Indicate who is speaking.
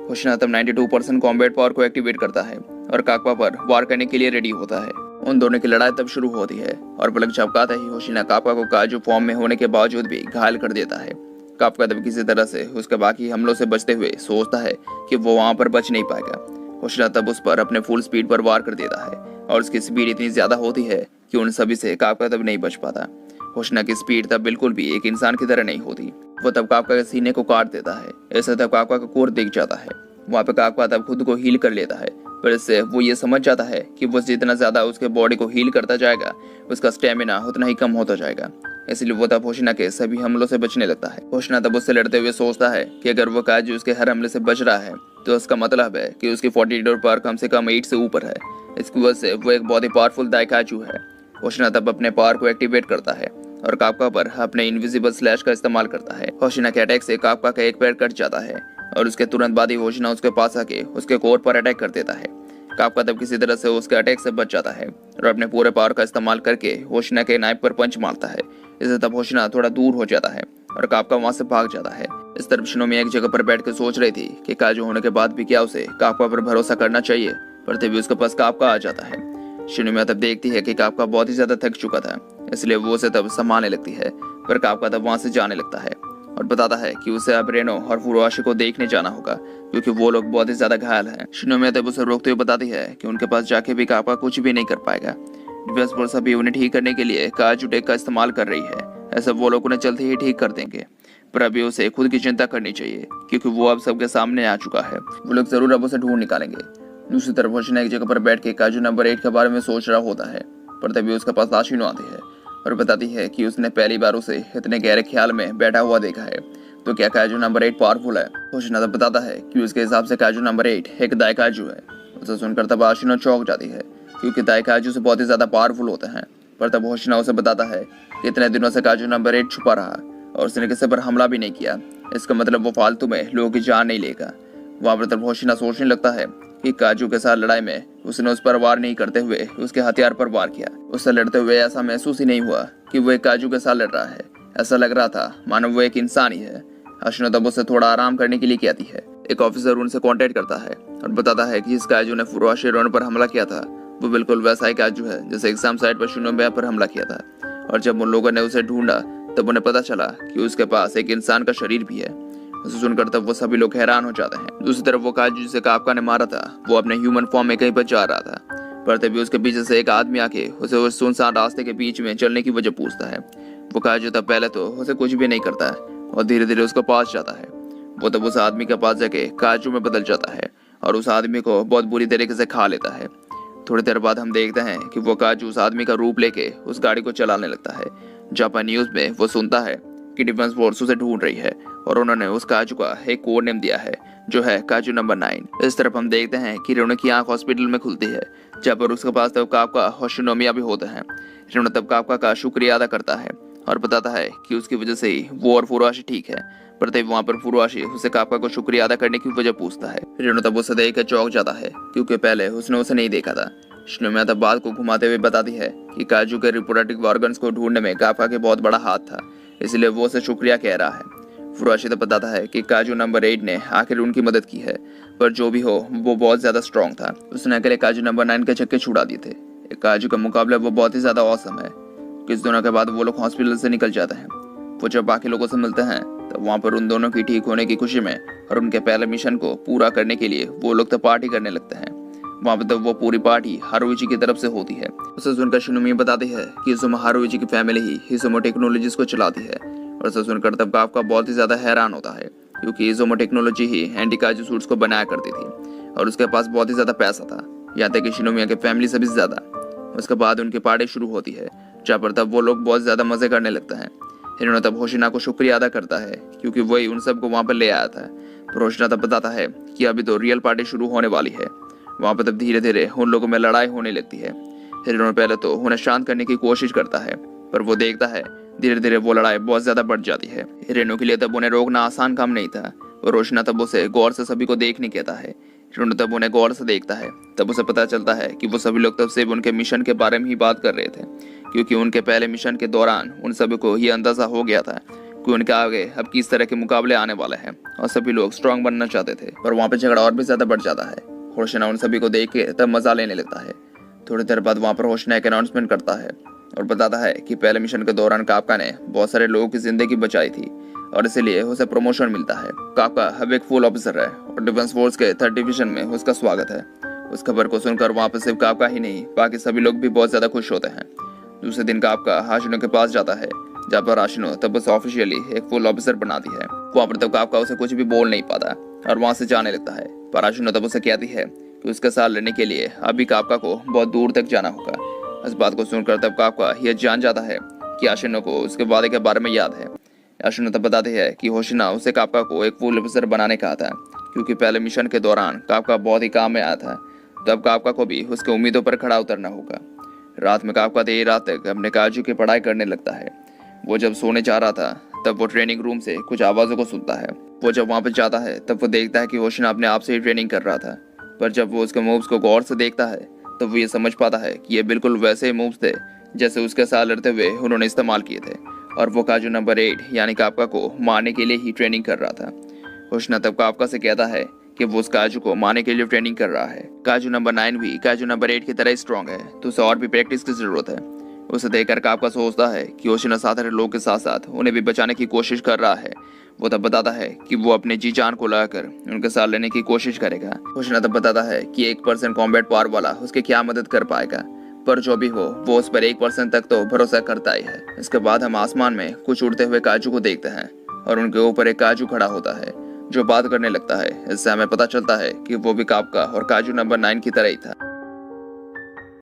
Speaker 1: होशिना तब 92% combat power को activate करता है और काकपा पर वार करने के लिए रेडी होता है। उन दोनों की लड़ाई तब शुरू होती है और पलक झपकाते ही होशिना काकपा को काजू फॉर्म में होने के बावजूद भी घायल कर देता है। काकपा तब किसी तरह से उसके बाकी हमलों से बचते हुए सोचता है कि वो वहां पर बच नहीं पाएगा। होशिना तब उस पर अपने फुल स्पीड पर वार कर देता है और उसकी स्पीड इतनी ज्यादा होती है कि उन सभी से काकपा तब नहीं बच पाता। होशिना की स्पीड तब बिल्कुल भी एक इंसान की तरह नहीं होती। वो तब काकपा के सीने को काट देता है। ऐसे तब काकपा का कोर दिख जाता है। वहाँ पे काकपा तब खुद को हील कर लेता है, पर इससे वो ये समझ जाता है कि वो जितना ज्यादा उसके बॉडी को हील करता जाएगा उसका स्टेमिना उतना ही कम होता जाएगा। इसलिए वो तब होशिना के सभी हमलों से बचने लगता है। होशिना तब उससे लड़ते हुए सोचता है कि अगर वो काजू उसके हर हमले से बच रहा है तो उसका मतलब है कि उसकी फोर्टिट्यूड पावर कम से कम 8 से ऊपर है। इसकी वजह से वो एक बहुत ही पावरफुल दाइकाजू है। होशिना तब अपने पावर को एक्टिवेट करता है और काकपा पर अपने इनविजिबल स्लैश का इस्तेमाल करता है। होशिना के अटैक से काकपा का एक पैर कट जाता है और उसके तुरंत बाद ही होशिना उसके पास आके उसके कोर पर अटैक कर देता है। काकपा तब किसी तरह से उसके अटैक से बच जाता है और अपने पूरे पावर का इस्तेमाल करके होशिना के नाइफ पर पंच मारता है। इससे तब होशिना थोड़ा दूर हो जाता है और काकपा वहां से भाग जाता है। इस तरफ शिनोमी एक जगह पर बैठ कर सोच रही थी कि काजू होने के बाद भी क्या उसे काकपा पर भरोसा करना चाहिए, पर तभी उसके पास काकपा आ जाता है। शिनोमी तब देखती है कि काकपा बहुत ही ज्यादा थक चुका था, इसलिए वो उसे तब संभालने लगती है, पर काकपा तब वहां से जाने लगता है और बताता है कि उसे अब रेनो और फुरुआशी को देखने जाना होगा क्योंकि वो लोग बहुत ही ज्यादा घायल हैं। शिनोमी तब उसे रोकते हुए बताती है कि उनके पास जाके भी काकपा कुछ भी नहीं कर पाएगा। डिफेंस फोर्स अभी उन्हें ठीक करने के लिए काजू टेक का इस्तेमाल कर रही है। ऐसा वो लोग उन्हें जल्द ही ठीक कर देंगे, पर अभी उसे खुद की चिंता करनी चाहिए क्योंकि वो अब सबके सामने आ चुका है। वो लोग जरूर अब उसे ढूंढ निकालेंगे। दूसरी तरफ होशिना एक जगह पर बैठ के काजू नंबर 8 के बारे में सोच रहा होता है, पर तभी उसके पास लाशिनो आती है और बताती है कि उसने पहली बार उसे इतने गहरे ख्याल में बैठा हुआ देखा है। तो क्या काजू नंबर 8 पावरफुल है? होशिना तब बताता है कि उसके हिसाब से काजू नंबर 8 एक दाइकाजू है। उसे सुनकर तब आशिनो चौंक जाती है क्योंकि दाइकाजू से बहुत ही ज्यादा पावरफुल होते हैं। पर तब होशिना उसे बताता है कि इतने दिनों से काजू नंबर 8 छुपा रहा और उसने किसी पर हमला भी नहीं किया। इसका मतलब वो फालतू में लोगों की जान नहीं लेगा। वहां पर तब होशिना सोचने लगता है कि काजू के साथ लड़ाई में उसने उस पर वार नहीं करते हुए उसके हथियार पर वार किया। उससे लड़ते हुए ऐसा महसूस ही नहीं हुआ कि वो एक काजू के साथ लड़ रहा है। ऐसा लग रहा था मानो वो एक इंसान ही है। आशिनो तब उसे थोड़ा आराम करने के लिए कहती है। एक ऑफिसर उनसे कांटेक्ट करता है और बताता है कि जिस काजू ने फुरुआशी रोन पर हमला किया था वो बिल्कुल वैसा ही काजू है जैसे एग्जाम साइट पर शिनोमी पर हमला किया था। और जब उन लोगों ने उसे ढूंढा तब उन्हें पता चला कि उसके पास एक इंसान का शरीर भी है। उसे सुनकर तब वो सभी लोग हैरान हो जाते हैं। दूसरी तरफ वो काजू जिसे काकपा ने मारा था वो अपने ह्यूमन फॉर्म में कहीं पर जा रहा था, पर तभी उसके पीछे से एक आदमी आके उसे उस सुनसान रास्ते के बीच में चलने की वजह पूछता है। वो काजू तब पहले तो उसे कुछ भी नहीं करता है और धीरे धीरे उसके पास जाता है। वो तब उस आदमी के पास जाके काजू में बदल जाता है और उस आदमी को बहुत बुरी तरीके से खा लेता है। थोड़ी देर बाद हम देखते हैं कि वो काजू उस आदमी का रूप लेके उस गाड़ी को चलाने लगता है। जापान न्यूज में वो सुनता है कि डिफेंस फोर्स उसे ढूंढ रही है और उन्होंने उस काजू का एक कोड नेम दिया है जो है काजू नंबर 9। इस तरफ हम देखते हैं कि रेनो की आंख हॉस्पिटल में खुलती है जहाँ पर उसके पास तब काकपा और शिनोमी भी होते हैं। रेनो तब काकपा का शुक्रिया अदा करता है और बताता है कि उसकी वजह से ही वो और फुरुआशी ठीक है, पर तभी वहाँ पर फुरुआशी उसे काकपा को शुक्रिया अदा करने की वजह पूछता है। रेनो तब उसे देख कर चौंक जाता है क्योंकि पहले उसने उसे नहीं देखा था। शिनोमी तब बात को घुमाते हुए बताती है कि काजू के रिप्रोडक्टिव ऑर्गन्स को ढूंढने में काकपा के बहुत बड़ा हाथ था, इसलिए वो उसे शुक्रिया कह रहा है। फुरुआशी तब बताता है कि काजू नंबर 8 ने आखिर उनकी मदद की है, पर जो भी हो वो बहुत ज्यादा स्ट्रॉन्ग था। उसने अकेले काजू नंबर 9 के छक्के छुड़ा दिए थे। एक काजू का मुकाबला वो बहुत ही ज्यादा औसम है। कुछ दिनों के बाद वो लोग हॉस्पिटल से निकल जाते हैं। वो जब बाकी लोगों से मिलते हैं तो वहाँ पर उन दोनों की ठीक होने की खुशी में और उनके पहले मिशन को पूरा करने के लिए वो लोग तो पार्टी करने लगते हैं। वहाँ पर तो वो पूरी पार्टी हारुइची की तरफ से होती है। उसे सुनकर शिनोमी बताती है कि इजुमा हारुइची की फैमिली ही इजुमा टेक्नोलॉजीज को चलाती है। और उसे सुनकर तब काकपा बहुत ही ज्यादा हैरान होता है क्योंकि इजुमा टेक्नोलॉजी ही एंटी काजू सूट्स को बनाया करती थी और उसके पास बहुत ही ज्यादा पैसा था, यहाँ तक कि शिनोमिया के फैमिली से भी ज्यादा। उसके बाद उनकी पार्टी शुरू होती है जहाँ पर तब वो लोग बहुत ज्यादा मजे करने लगते हैं। हिरोनो तब होशिना को शुक्रिया अदा करता है क्योंकि वही उन सबको वहाँ पर ले आया था। पर होशिना तब बताता है कि अभी तो रियल पार्टी शुरू होने वाली है। वहाँ पर तब धीरे धीरे उन लोगों में लड़ाई होने लगती है। हिरोनो पहले तो उन्हें शांत करने की कोशिश करता है, पर वो देखता है धीरे धीरे वो लड़ाई बहुत ज्यादा बढ़ जाती है। हिरोनो के लिए तब उन्हें रोकना आसान काम नहीं था और होशिना तब उसे गौर से सभी को देखने कहता है। हिरोनो तब उन्हें गौर से देखता है। तब उसे पता चलता है कि वो सभी लोग तब सिर्फ उनके मिशन के बारे में ही बात कर रहे थे, क्योंकि उनके पहले मिशन के दौरान उन सभी को ये अंदाजा हो गया था कि उनके आगे अब किस तरह के मुकाबले आने वाले हैं और सभी लोग स्ट्रांग बनना चाहते थे। और वहाँ पे झगड़ा और भी ज्यादा बढ़ जाता है। होशिना उन सभी को देख के तब मजा लेने लगता है। थोड़ी देर बाद वहाँ पर होशिना एक अनाउंसमेंट करता है और बताता है कि पहले मिशन के दौरान कापका ने बहुत सारे लोगों की जिंदगी बचाई थी और इसलिए उसे प्रमोशन मिलता है। कापका अब एक फुल ऑफिसर है और डिफेंस फोर्स के 3rd डिवीजन में उसका स्वागत है। उस खबर को सुनकर वहाँ पर सिर्फ कापका ही नहीं बाकी सभी लोग भी बहुत ज्यादा खुश होते हैं। दूसरे दिन कापका हाशिनो के पास जाता है जहाँ पर हाशिनो तब उसे ऑफिशियली एक फुल ऑफिसर बना दी है। वहाँ पर तब कापका उसे कुछ भी बोल नहीं पाता और वहाँ से जाने लगता है। पर हाशिनो तब उसे कहती है कि उसका साथ लेने के लिए अभी कापका को बहुत दूर तक जाना होगा। इस बात को सुनकर तब कापका यह जान जाता है कि हाशिनो को उसके वादे के बारे में याद है। हाशिनो तब बताती है कि होशिना उसे कापका को एक फुल ऑफिसर बनाने का था क्योंकि पहले मिशन के दौरान कापका बहुत ही काम में आया था। तब कापका को भी उसके उम्मीदों पर खड़ा उतरना होगा। रात में कापका देर रात तक अपने काजू की पढ़ाई करने लगता है। वो जब सोने जा रहा था तब वो ट्रेनिंग रूम से कुछ आवाज़ों को सुनता है। वो जब वहाँ पर जाता है तब वो देखता है कि होशिना अपने आप से ही ट्रेनिंग कर रहा था। पर जब वो उसके मूव्स को गौर से देखता है तब वो ये समझ पाता है कि ये बिल्कुल वैसे ही मूव्स थे जैसे उसके साथ लड़ते हुए उन्होंने इस्तेमाल किए थे और वो काजू नंबर 8 यानी कापका को मारने के लिए ही ट्रेनिंग कर रहा था। होशिना तब कापका से कहता है कि वो उस काजू को मारने के लिए ट्रेनिंग कर रहा है। काजू नंबर 9 भी काजू नंबर 8 की तरह स्ट्रॉन्ग है तो उसे और भी प्रैक्टिस की जरूरत है। उसे देखकर कापका सोचता है कि होशिना साधारण लोगों के साथ साथ उन्हें भी बचाने की कोशिश कर रहा है। वो तब बताता है कि वो अपने जी जान को लगाकर उनके साथ लेने की कोशिश करेगा। होशिना तब बताता है कि 1% कॉम्बैट पावर वाला उसके क्या मदद कर पाएगा, पर जो भी हो वो उस पर 1% तक तो भरोसा करता ही है। इसके बाद हम आसमान में कुछ उड़ते हुए काजू को देखते हैं और उनके ऊपर एक काजू खड़ा होता है जो बात करने लगता है। इससे हमें पता चलता है कि वो भी कापका और काजू नंबर 9 की तरह ही था।